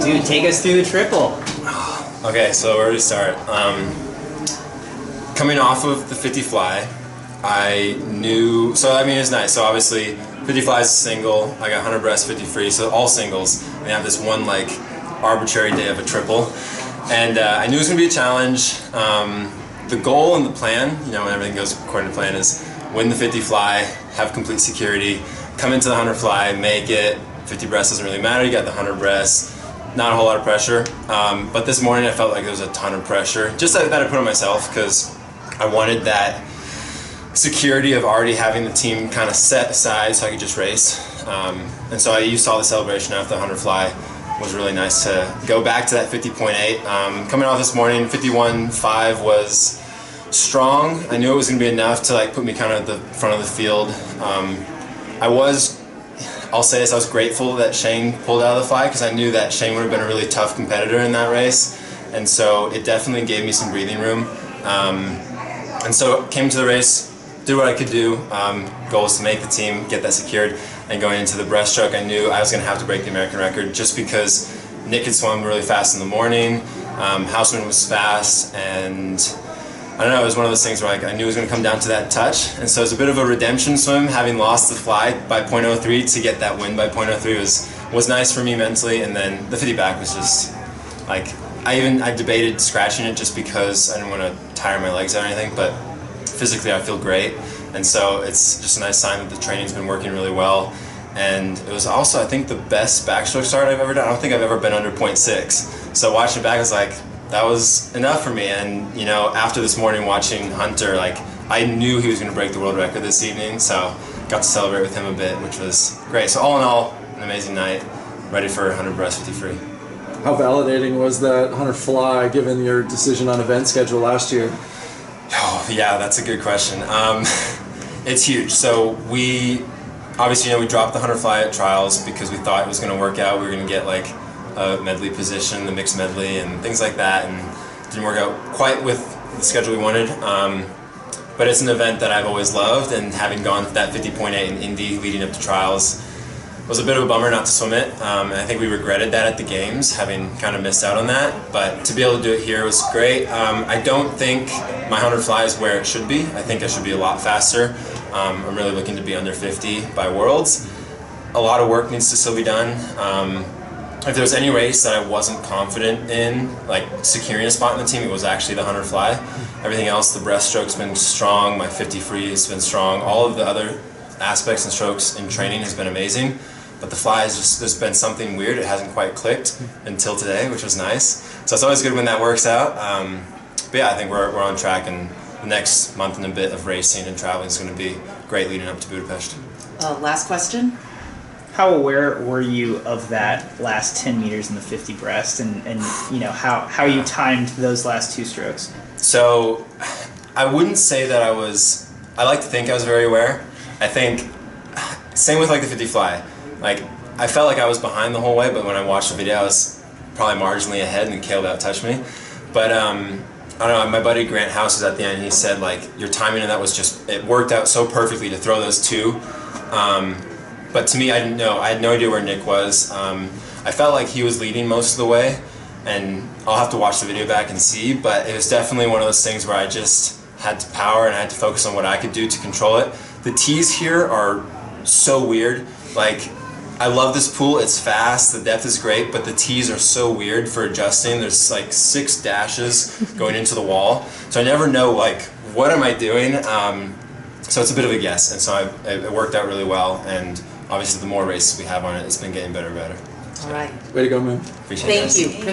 Dude, take us through the triple. Okay, so where do we start? Coming off of the 50 fly, I knew, so I mean it was nice. So obviously 50 fly is a single, I got 100 breast, 50 free, so all singles. And they have this one like arbitrary day of a triple. And I knew it was going to be a challenge. The goal and the plan, you know, when everything goes according to plan, is win the 50 fly, have complete security, come into the 100 fly, make it. 50 breast doesn't really matter, you got the 100 breast. Not a whole lot of pressure, but this morning I felt like there was a ton of pressure. Just that I put on myself because I wanted that security of already having the team kind of set aside so I could just race. And so I used all the celebration after the 100 fly. It was really nice to go back to that 50.8. Coming off this morning, 51.5 was strong. I knew it was going to be enough to like put me kind of at the front of the field. I'll say this, I was grateful that Shane pulled out of the fly because I knew that Shane would have been a really tough competitor in that race, and so it definitely gave me some breathing room. And so came to the race, did what I could do. Goal was to make the team, get that secured, and going into the breaststroke I knew I was going to have to break the American record just because Nick had swum really fast in the morning, Houseman was fast, and I don't know, it was one of those things where I knew it was going to come down to that touch, and so it was a bit of a redemption swim, having lost the fly by 0.03 to get that win by 0.03 was nice for me mentally. And then the 50 back was just like, I debated scratching it just because I didn't want to tire my legs out or anything, but physically I feel great, and so it's just a nice sign that the training's been working really well. And it was also, I think, the best backstroke start I've ever done. I don't think I've ever been under 0.6, so watching it back I was like, that was enough for me. And you know, after this morning watching Hunter, like I knew he was going to break the world record this evening, so got to celebrate with him a bit, which was great. So all in all, an amazing night, ready for 100 breast 50 free. How validating was that 100 fly given your decision on event schedule last year? Oh yeah, that's a good question. It's huge. So we obviously, you know, we dropped the 100 fly at trials because we thought it was going to work out. We were going to get like a medley position, the mixed medley and things like that, and it didn't work out quite with the schedule we wanted. But it's an event that I've always loved, and having gone to that 50.8 in Indy leading up to trials was a bit of a bummer not to swim it. And I think we regretted that at the games, having kind of missed out on that. But to be able to do it here was great. I don't think my 100 fly is where it should be. I think I should be a lot faster. I'm really looking to be under 50 by Worlds. A lot of work needs to still be done. If there was any race that I wasn't confident in, like securing a spot in the team, it was actually the 100 fly. Everything else, the breaststroke's been strong, my 50 free has been strong, all of the other aspects and strokes in training has been amazing. But the fly is just, there's been something weird, it hasn't quite clicked until today, which was nice. So it's always good when that works out. But yeah, I think we're on track, and the next month and a bit of racing and traveling is going to be great leading up to Budapest. Last question. How aware were you of that last 10 meters in the 50 breast, and you know how you timed those last two strokes? So I wouldn't say that I like to think I was very aware. I think, same with like the 50 fly. Like, I felt like I was behind the whole way, but when I watched the video I was probably marginally ahead, and Cale about touched me. But I don't know, my buddy Grant House was at the end, and he said like, your timing in that was just, it worked out so perfectly to throw those two. But to me, I didn't know. I had no idea where Nick was. I felt like he was leading most of the way, and I'll have to watch the video back and see, but it was definitely one of those things where I just had to power and I had to focus on what I could do to control it. The tees here are so weird. Like, I love this pool, it's fast, the depth is great, but the tees are so weird for adjusting. There's like 6 dashes going into the wall, so I never know like, what am I doing? So it's a bit of a guess, and so it worked out really well, and obviously the more races we have on it, it's been getting better and better. All right. Way to go, man. Appreciate it. Thank you.